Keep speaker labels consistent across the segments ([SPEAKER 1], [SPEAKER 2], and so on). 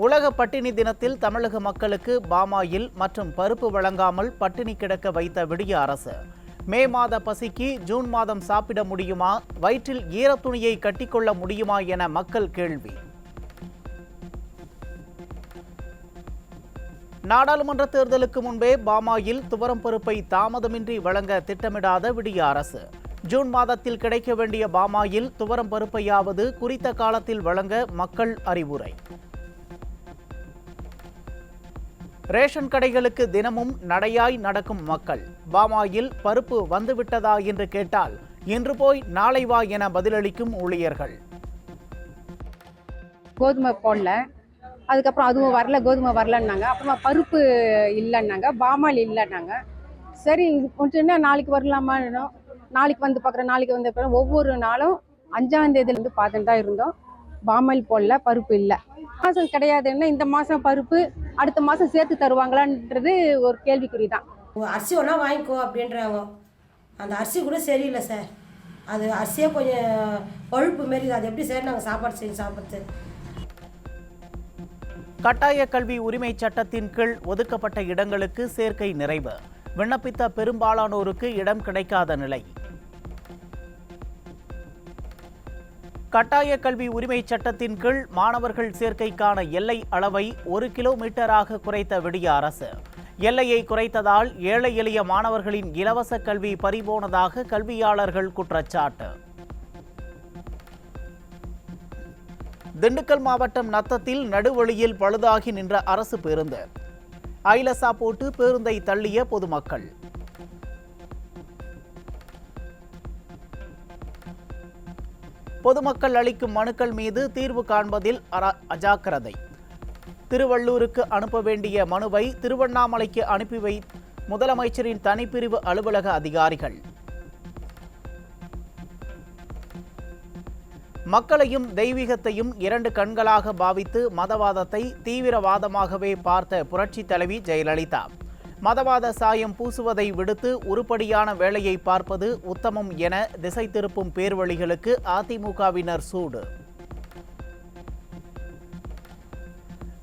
[SPEAKER 1] உலக பட்டினி தினத்தில் தமிழக மக்களுக்கு பாமாயில் மற்றும் பருப்பு வழங்காமல் பட்டினி கிடக்க வைத்த விடிய அரசு. மே மாத பசிக்கு ஜூன் மாதம் சாப்பிட முடியுமா? வயிற்றில் ஈரத்துணியை கட்டிக்கொள்ள முடியுமா என மக்கள் கேள்வி. நாடாளுமன்ற தேர்தலுக்கு முன்பே பாமாயில் துவரம் பருப்பை தாமதமின்றி வழங்க திட்டமிடாத விடிய அரசு. ஜூன் மாதத்தில் கிடைக்க வேண்டிய பாமாயில் துவரம் பருப்பையாவது குறித்த காலத்தில் வழங்க மக்கள் அறிவுரை. ரேஷன் கடைகளுக்கு தினமும் நடையாய் நடக்கும் மக்கள். பாமாயில் பருப்பு வந்துவிட்டதா என்று கேட்டால் இன்று போய் நாளை வா என பதிலளிக்கும் ஊழியர்கள்.
[SPEAKER 2] கோதுமை போடல, அதுக்கப்புறம் அதுவும் வரல, கோதுமை வரலன்னாங்க. அப்புறமா பருப்பு இல்லைன்னாங்க, பாமாயில் இல்லைன்னாங்க. சரி கொஞ்சம் நாளைக்கு வரலாமா, நாளைக்கு வந்து பார்க்குறேன், நாளைக்கு வந்து பார்க்குறேன். ஒவ்வொரு நாளும் 5ஆம் தேதியிலேருந்து பார்த்துட்டு தான் இருந்தோம். பாமாயில் போடல, பருப்பு இல்லை. மாதம் கிடையாதுன்னா இந்த மாதம் பருப்பு அடுத்த மாதம் சேர்த்து தருவாங்களான்றது ஒரு கேள்விக்குறி தான்.
[SPEAKER 3] அரிசி ஒன்றா வாங்கிக்கோ அப்படின்றாங்க. அந்த அரிசி கூட சரியில்லை சார். அது அரிசியே கொஞ்சம் பழுப்பு மாரி. அது எப்படி சார் நாங்கள் சாப்பாடு செஞ்சு சாப்பிட்றது?
[SPEAKER 1] கட்டாய கல்வி உரிமை சட்டத்தின் கீழ் ஒதுக்கப்பட்ட இடங்களுக்கு சேர்க்கை நிறைவு. விண்ணப்பித்த பெரும்பாலானோருக்கு இடம் கிடைக்காத நிலை. கட்டாய கல்வி உரிமை சட்டத்தின் கீழ் மாணவர்கள் சேர்க்கைக்கான எல்லை அளவை 1 கிலோமீட்டராக குறைத்த விடிய அரசு. எல்லையை குறைத்ததால் ஏழை எளிய மாணவர்களின் இலவச கல்வி பறிபோனதாக கல்வியாளர்கள் குற்றச்சாட்டு. திண்டுக்கல் மாவட்டம் நத்தத்தில் நடுவழியில் பழுதாகி நின்ற அரசு பேருந்து. ஐலசா போட்டு பேருந்தை தள்ளிய பொதுமக்கள். பொதுமக்கள் அளிக்கும் மனுக்கள் மீது தீர்வு காண்பதில் அஜாக்கிரதை. திருவள்ளூருக்கு அனுப்ப வேண்டிய மனுவை திருவண்ணாமலைக்கு அனுப்பி முதலமைச்சரின் தனிப்பிரிவு அலுவலக அதிகாரிகள். மக்களையும் தெய்வீகத்தையும் 2 கண்களாக பாவித்து மதவாதத்தை தீவிரவாதமாகவே பார்த்த புரட்சி தலைவி ஜெயலலிதா. மதவாத சாயம் பூசுவதை விடுத்து உருப்படியான வேலையை பார்ப்பது உத்தமம் என திசை திருப்பும் பேர்வழிகளுக்கு அதிமுகவினர் சூடு.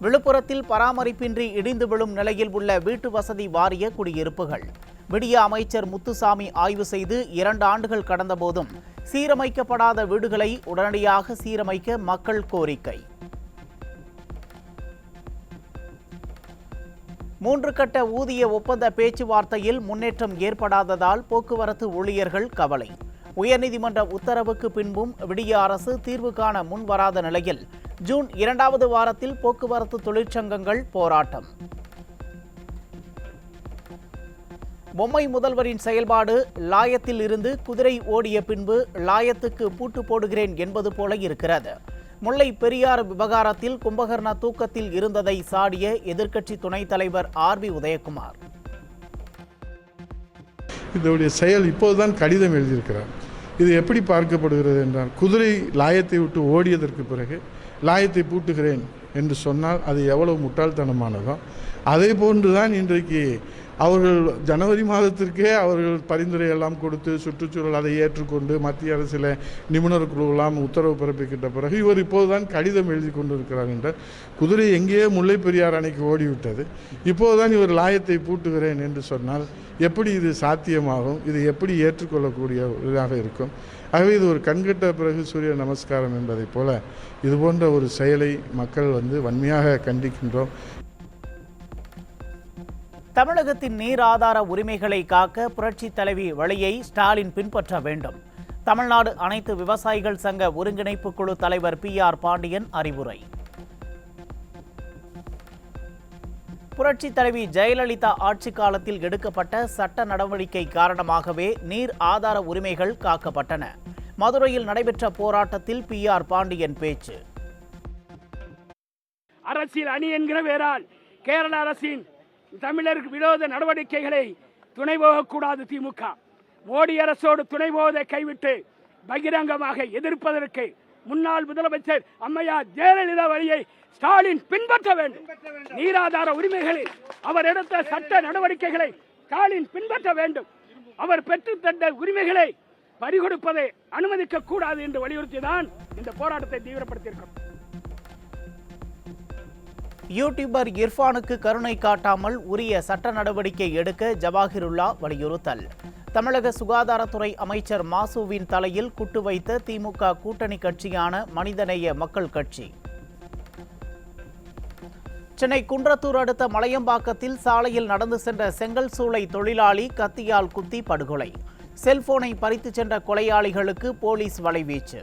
[SPEAKER 1] விழுப்புரத்தில் பராமரிப்பின்றி இடிந்து விழும் நிலையில் உள்ள வீட்டு வசதி வாரிய குடியிருப்புகள். விடிய அமைச்சர் முத்துசாமி ஆய்வு செய்து 2 ஆண்டுகள் கடந்த போதும் சீரமைக்கப்படாத வீடுகளை உடனடியாக சீரமைக்க மக்கள் கோரிக்கை. 3 கட்ட ஊதிய ஒப்பந்த பேச்சுவார்த்தையில் முன்னேற்றம் ஏற்படாததால் போக்குவரத்து ஊழியர்கள் கவலை. உயர்நீதிமன்ற உத்தரவுக்கு பின்பும் விடிய அரசு தீர்வு காண முன்வராத நிலையில் ஜூன் 2வது வாரத்தில் போக்குவரத்து தொழிற்சங்கங்கள் போராட்டம். பொம்மை முதல்வரின் செயல்பாடு லாயத்தில் இருந்து குதிரை ஓடிய பின்பு லாயத்துக்கு பூட்டு போடுகிறேன் என்பது போல இருக்கிறது. முல்லை பெரியாறு விவகாரத்தில் கும்பகர்ண தூக்கத்தில் இருந்ததை சாடிய எதிர்க்கட்சி துணைத் தலைவர் RB உதயகுமார்.
[SPEAKER 4] இதனுடைய செயல் இப்போதுதான் கடிதம் எழுதியிருக்கிறார். இது எப்படி பார்க்கப்படுகிறது என்றால், குதிரை லாயத்தை விட்டு ஓடியதற்கு பிறகு லாயத்தை பூட்டுகிறேன் என்று சொன்னால் அது எவ்வளவு முட்டாள்தனமானதோ அதே போன்றுதான் இன்றைக்கு அவர்கள் ஜனவரி மாதத்திற்கே அவர்கள் பரிந்துரை எல்லாம் கொடுத்து சுற்றுச்சூழல் அதை ஏற்றுக்கொண்டு மத்திய அரசில் நிபுணர் குழுவெல்லாம் உத்தரவு பிறப்பிக்கிட்ட பிறகு இவர் இப்போதுதான் கடிதம் எழுதி கொண்டிருக்கிறார் என்றால், குதிரை எங்கேயோ முல்லை பெரியார் அணைக்கு ஓடிவிட்டது, இப்போதுதான் இவர் லாயத்தை பூட்டுகிறேன் என்று சொன்னால் எப்படி இது சாத்தியமாகும்? இது எப்படி ஏற்றுக்கொள்ளக்கூடிய இதாக இருக்கும்? ஆகவே இது ஒரு கண்கட்ட பிறகு சூரிய நமஸ்காரம் என்பதைப் போல இது போன்ற ஒரு செயலை மக்கள் வன்மையாக கண்டிக்கின்றோம்.
[SPEAKER 1] தமிழகத்தின் நீர் ஆதார உரிமைகளை காக்க புரட்சி தலைவி வழியை ஸ்டாலின் பின்பற்ற வேண்டும். தமிழ்நாடு அனைத்து விவசாயிகள் சங்க ஒருங்கிணைப்பு குழு தலைவர் PR பாண்டியன் அறிவுரை. புரட்சி தலைவி ஜெயலலிதா ஆட்சி காலத்தில் எடுக்கப்பட்ட சட்ட நடவடிக்கை காரணமாகவே நீர் ஆதார உரிமைகள் காக்கப்பட்டன. மதுரையில் நடைபெற்ற போராட்டத்தில் PR பாண்டியன் பேச்சு.
[SPEAKER 5] அரசியல் அணி என்கிற வேறால் கேரள அரசின் தமிழருக்கு விரோத நடவடிக்கைகளை துணை போகக்கூடாது. திமுக மோடி அரசோடு துணை போவதை கைவிட்டு பகிரங்கமாக எதிர்ப்பதற்கு முன்னாள் முதலமைச்சர் அம்மையார் ஜெயலலிதா வழியை ஸ்டாலின் பின்பற்ற வேண்டும். நீராதார உரிமைகளில் அவர் எடுத்த சட்ட நடவடிக்கைகளை ஸ்டாலின் பின்பற்ற வேண்டும். அவர் பெற்றுத்தந்த உரிமைகளை பறிகொடுப்பதை அனுமதிக்க கூடாது என்று வலியுறுத்திதான் இந்த போராட்டத்தை தீவிரப்படுத்தியிருக்கிறோம்.
[SPEAKER 1] யூடியூபர் இர்ஃபானுக்கு கருணை காட்டாமல் உரிய சட்ட நடவடிக்கை எடுக்க ஜவாஹிருல்லா வலியுறுத்தல். தமிழக சுகாதாரத்துறை அமைச்சர் மாசுவின் தலையில் குட்டு வைத்த திமுக கூட்டணி கட்சியான மனிதநேய மக்கள் கட்சி. சென்னை குன்றத்தூர் அடுத்த மலையம்பாக்கத்தில் சாலையில் நடந்து சென்ற செங்கல் சூளை தொழிலாளி கத்தியால் குத்தி படுகொலை. செல்போனை பறித்து சென்ற கொலையாளிகளுக்கு போலீஸ் வலைவீச்சு.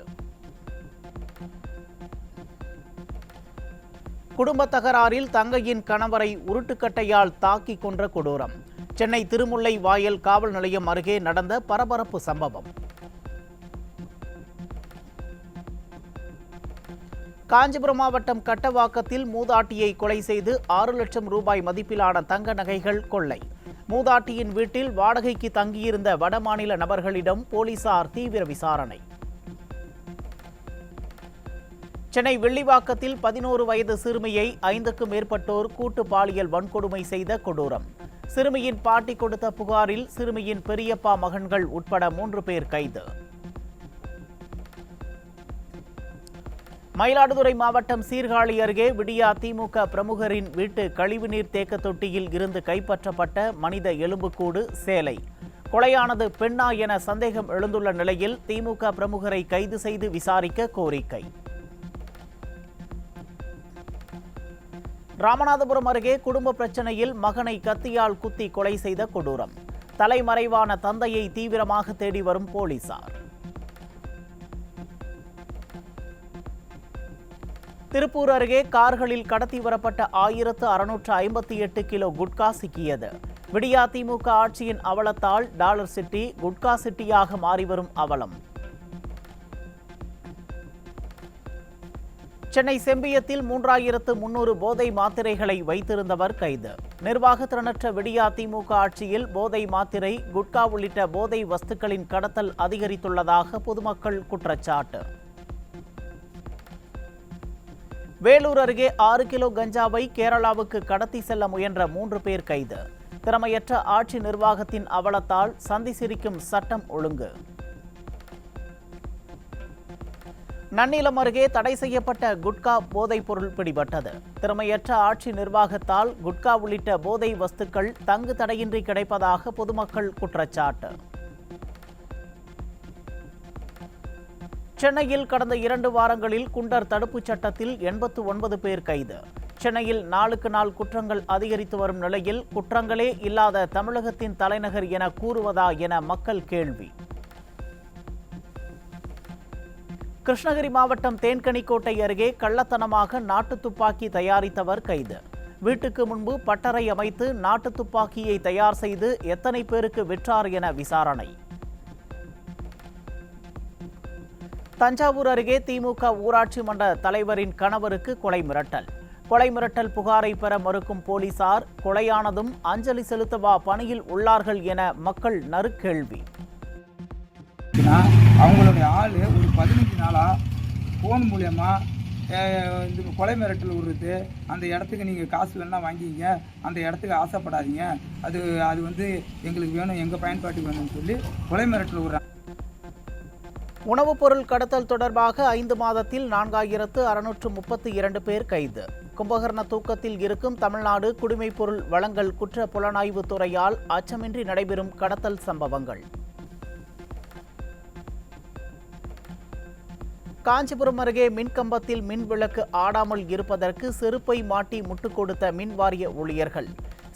[SPEAKER 1] குடும்ப தகராறில் தங்கையின் கணவரை உருட்டுக்கட்டையால் தாக்கி கொன்ற கொடூரம். சென்னை திருமுல்லை வாயல் காவல் நிலையம் அருகே நடந்த பரபரப்பு சம்பவம். காஞ்சிபுரம் மாவட்டம் கட்டவாக்கத்தில் மூதாட்டியை கொலை செய்து 6 லட்சம் ரூபாய் மதிப்பிலான தங்க நகைகள் கொள்ளை. மூதாட்டியின் வீட்டில் வாடகைக்கு தங்கியிருந்த வடமாநில நபர்களிடம் போலீசார் தீவிர விசாரணை. சென்னை வெள்ளிவாக்கத்தில் 11 வயது சிறுமியை 5க்கும் மேற்பட்டோர் கூட்டு பாலியல் வன்கொடுமை செய்த கொடூரம். சிறுமியின் பாட்டி கொடுத்த புகாரில் சிறுமியின் பெரியப்பா மகன்கள் உட்பட 3 பேர் கைது. மயிலாடுதுறை மாவட்டம் சீர்காழி அருகே விடியா திமுக பிரமுகரின் வீட்டு கழிவுநீர் தேக்க தொட்டியில் இருந்து கைப்பற்றப்பட்ட மனித எலும்புக்கூடு சேலை. கொலையானது பெண்ணா என சந்தேகம் எழுந்துள்ள நிலையில் திமுக பிரமுகரை கைது செய்து விசாரிக்க கோரிக்கை. ராமநாதபுரம் அருகே குடும்ப பிரச்சனையில் மகனை கத்தியால் குத்தி கொலை செய்த கொடூரம். தலைமறைவான தந்தையை தீவிரமாக தேடி வரும் போலீசார். திருப்பூர் அருகே கார்களில் கடத்தி வரப்பட்ட 1658 கிலோ குட்கா சிக்கியது. விடியா திமுக ஆட்சியின் அவலத்தால் டாலர் சிட்டி குட்கா சிட்டியாக மாறிவரும் அவலம். சென்னை செம்பியத்தில் 3300 போதை மாத்திரைகளை வைத்திருந்தவர் கைது. நிர்வாக திறனற்ற விடியா திமுக ஆட்சியில் போதை மாத்திரை, குட்கா உள்ளிட்ட போதை வஸ்துக்களின் கடத்தல் அதிகரித்துள்ளதாக பொதுமக்கள் குற்றச்சாட்டு. வேலூர் அருகே 6 கிலோ கஞ்சாவை கேரளாவுக்கு கடத்தி செல்ல முயன்ற 3 பேர் கைது. திறமையற்ற ஆட்சி நிர்வாகத்தின் அவலத்தால் சந்தி சிரிக்கும் சட்டம் ஒழுங்கு. நன்னிலம் அருகே தடை செய்யப்பட்ட குட்கா போதைப் பொருள் பிடிபட்டது. திறமையற்ற ஆட்சி நிர்வாகத்தால் குட்கா உள்ளிட்ட போதை வஸ்துக்கள் தங்கு தடையின்றி கிடைப்பதாக பொதுமக்கள் குற்றச்சாட்டு. சென்னையில் கடந்த 2 வாரங்களில் குண்டர் தடுப்புச் சட்டத்தில் 89 பேர் கைது. சென்னையில் நாளுக்கு நாள் குற்றங்கள் அதிகரித்து வரும் நிலையில் குற்றங்களே இல்லாத தமிழகத்தின் தலைநகர் என கூறுவதா என மக்கள் கேள்வி. கிருஷ்ணகிரி மாவட்டம் தேன்கனிக்கோட்டை அருகே கள்ளத்தனமாக நாட்டு துப்பாக்கி தயாரித்தவர் கைது. வீட்டுக்கு முன்பு பட்டறை அமைத்து நாட்டு துப்பாக்கியை தயார் செய்து எத்தனை பேருக்கு விற்றார் என விசாரணை. தஞ்சாவூர் அருகே திமுக ஊராட்சி மன்ற தலைவரின் கணவருக்கு கொலை மிரட்டல். கொலை மிரட்டல் புகாரை பெற மறுக்கும் போலீசார் கொலையானதும் அஞ்சலி செலுத்தவா பணியில் உள்ளார்கள் என மக்கள் நறுக்கேள்வி.
[SPEAKER 6] அவங்களுடைய ஆள் ஒரு 15 நாளாக ஃபோன் மூலயமா இந்த கொலை மிரட்டல் விடுறது, அந்த இடத்துக்கு நீங்கள் காசு வேணால் வாங்கிங்க, அந்த இடத்துக்கு ஆசைப்படாதீங்க, அது வந்து எங்களுக்கு வேணும், எங்கள் பயன்பாட்டுக்கு வேணும்னு சொல்லி கொலை மிரட்டல் விடுறாங்க.
[SPEAKER 1] உணவுப் பொருள் கடத்தல் தொடர்பாக 5 மாதத்தில் 4632 பேர் கைது. கும்பகர்ண தூக்கத்தில் இருக்கும் தமிழ்நாடு குடிமைப் பொருள் வழங்கல் குற்ற புலனாய்வு துறையால் அச்சமின்றி நடைபெறும் கடத்தல் சம்பவங்கள். காஞ்சிபுரம் அருகே மின்கம்பத்தில் மின் விளக்கு ஆடாமல் இருப்பதற்கு செருப்பை மாட்டி முட்டுக் கொடுத்த மின் வாரிய ஊழியர்கள்.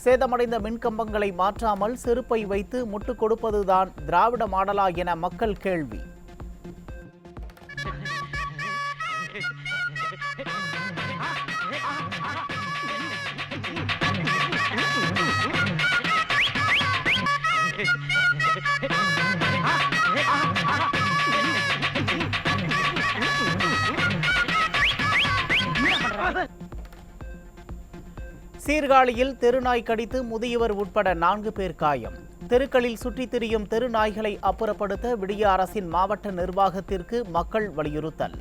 [SPEAKER 1] சேதமடைந்த மின்கம்பங்களை மாற்றாமல் செருப்பை வைத்து முட்டுக் கொடுப்பதுதான் திராவிட மாடலா என மக்கள் கேள்வி. சீர்காழியில் தெருநாய் கடித்து முதியவர் உட்பட 4 பேர் காயம். தெருக்களில் சுற்றித் திரியும் தெருநாய்களை அப்புறப்படுத்த விடிய அரசின் மாவட்ட நிர்வாகத்திற்கு மக்கள் வலியுறுத்தல்.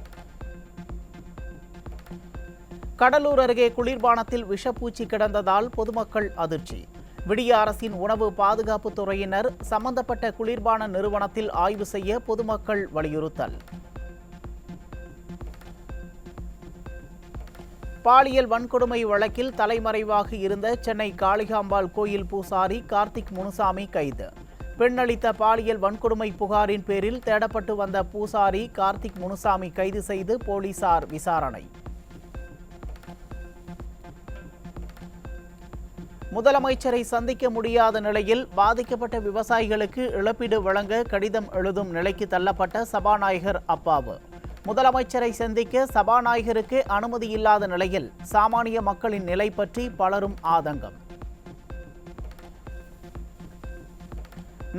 [SPEAKER 1] கடலூர் அருகே குளிர்பானத்தில் விஷப்பூச்சி கிடந்ததால் பொதுமக்கள் அதிர்ச்சி. விடிய அரசின் உணவு பாதுகாப்பு துறையினர் சம்பந்தப்பட்ட குளிர்பான நிறுவனத்தில் ஆய்வு செய்ய பொதுமக்கள் வலியுறுத்தல். பாலியல் வன்கொடுமை வழக்கில் தலைமறைவாக இருந்த சென்னை காளிகாம்பாள் கோயில் பூசாரி கார்த்திக் முனுசாமி கைது. பெண்ணளித்த பாலியல் வன்கொடுமை புகாரின் பேரில் தேடப்பட்டு வந்த பூசாரி கார்த்திக் முனுசாமி கைது செய்து போலீசார் விசாரணை. முதலமைச்சரை சந்திக்க முடியாத நிலையில் பாதிக்கப்பட்ட விவசாயிகளுக்கு இழப்பீடு வழங்க கடிதம் எழுதும் நிலைக்கு தள்ளப்பட்ட சபாநாயகர் அப்பாவு. முதலமைச்சரை சந்திக்க சபாநாயகருக்கு அனுமதி இல்லாத நிலையில் சாமானிய மக்களின் நிலை பற்றி பலரும் ஆதங்கம்.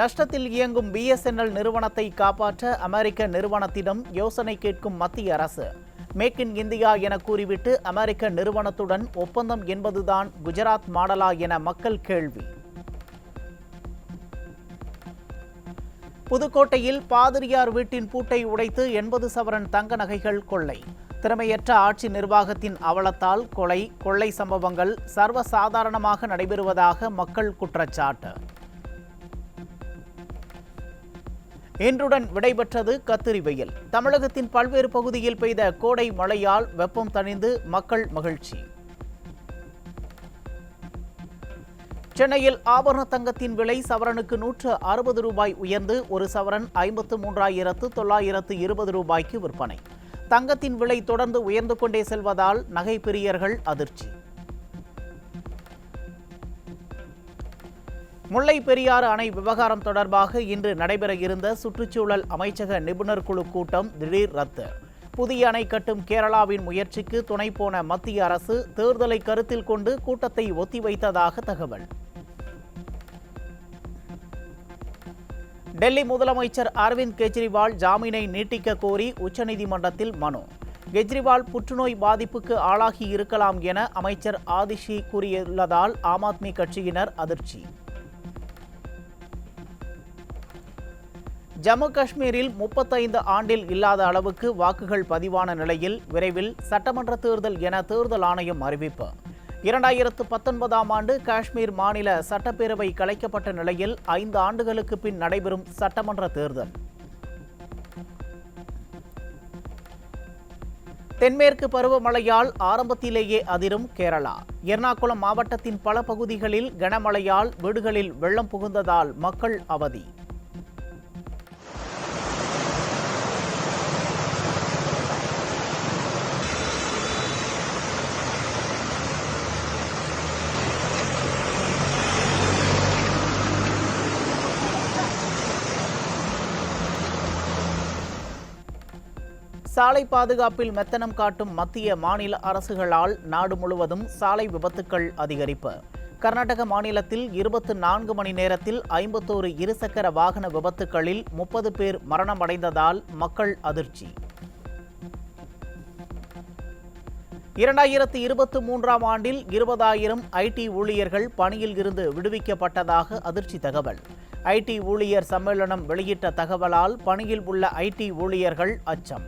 [SPEAKER 1] நஷ்டத்தில் இயங்கும் BSNL நிறுவனத்தை காப்பாற்ற அமெரிக்க நிறுவனத்திடம் யோசனை கேட்கும் மத்திய அரசு. மேக் இன் இந்தியா என கூறிவிட்டு அமெரிக்க நிறுவனத்துடன் ஒப்பந்தம் என்பதுதான் குஜராத் மாடலா என மக்கள் கேள்வி. புதுக்கோட்டையில் பாதிரியார் வீட்டின் பூட்டை உடைத்து 80 சவரன் தங்க நகைகள் கொள்ளை. திறமையற்ற ஆட்சி நிர்வாகத்தின் அவலத்தால் கொள்ளை சம்பவங்கள் சர்வசாதாரணமாக நடைபெறுவதாக மக்கள் குற்றச்சாட்டு. இன்றுடன் விடைபெற்றது கத்திரி வெயில். தமிழகத்தின் பல்வேறு பகுதியில் பெய்த கோடை மழையால் வெப்பம் தணிந்து மக்கள் மகிழ்ச்சி. சென்னையில் ஆபரண தங்கத்தின் விலை சவரனுக்கு 160 ரூபாய் உயர்ந்து ஒரு சவரன் 53,920 ரூபாய்க்கு விற்பனை. தங்கத்தின் விலை தொடர்ந்து உயர்ந்து கொண்டே செல்வதால் நகை பிரியர்கள் அதிர்ச்சி. முல்லை பெரியாறு அணை விவகாரம் தொடர்பாக இன்று நடைபெற இருந்த சுற்றுச்சூழல் அமைச்சக நிபுணர் குழு கூட்டம் திடீர் ரத்து. புதிய அணை கட்டும் கேரளாவின் முயற்சிக்கு துணை போன மத்திய அரசு தேர்தலை கருத்தில் கொண்டு கூட்டத்தை ஒத்திவைத்ததாக தகவல். டெல்லி முதலமைச்சர் அரவிந்த் கெஜ்ரிவால் ஜாமீனை நீட்டிக்க கோரி உச்சநீதிமன்றத்தில் மனு. கெஜ்ரிவால் புற்றுநோய் பாதிப்புக்கு ஆளாகி இருக்கலாம் என அமைச்சர் ஆதிஷி கூறியுள்ளதால் ஆம் ஆத்மி கட்சியினர் அதிர்ச்சி. ஜம்மு காஷ்மீரில் 35 ஆண்டில் இல்லாத அளவுக்கு வாக்குகள் பதிவான நிலையில் விரைவில் சட்டமன்ற தேர்தல் என தேர்தல் ஆணையம் அறிவிப்பு. 2019ஆம் ஆண்டு காஷ்மீர் மாநில சட்டப்பேரவை கலைக்கப்பட்ட நிலையில் 5 ஆண்டுகளுக்கு பின் நடைபெறும் சட்டமன்ற தேர்தல். தென்மேற்கு பருவமழையால் ஆரம்பத்திலேயே அதிரும் கேரளா. எர்ணாகுளம் மாவட்டத்தின் பல பகுதிகளில் கனமழையால் வீடுகளில் வெள்ளம் புகுந்ததால் மக்கள் அவதி. சாலை பாதுகாப்பில் மெத்தனம் காட்டும் மத்திய மாநில அரசுகளால் நாடு முழுவதும் சாலை விபத்துக்கள் அதிகரிப்பு. கர்நாடக மாநிலத்தில் 24 மணி நேரத்தில் 51 இருசக்கர வாகன விபத்துக்களில் 30 பேர் மரணமடைந்ததால் மக்கள் அதிர்ச்சி. 2023ஆம் ஆண்டில் 20,000 IT ஊழியர்கள் பணியில் இருந்து விடுவிக்கப்பட்டதாக அதிர்ச்சி தகவல். IT ஊழியர் சம்மேளனம் வெளியிட்ட தகவலால் பணியில் உள்ள IT ஊழியர்கள் அச்சம்.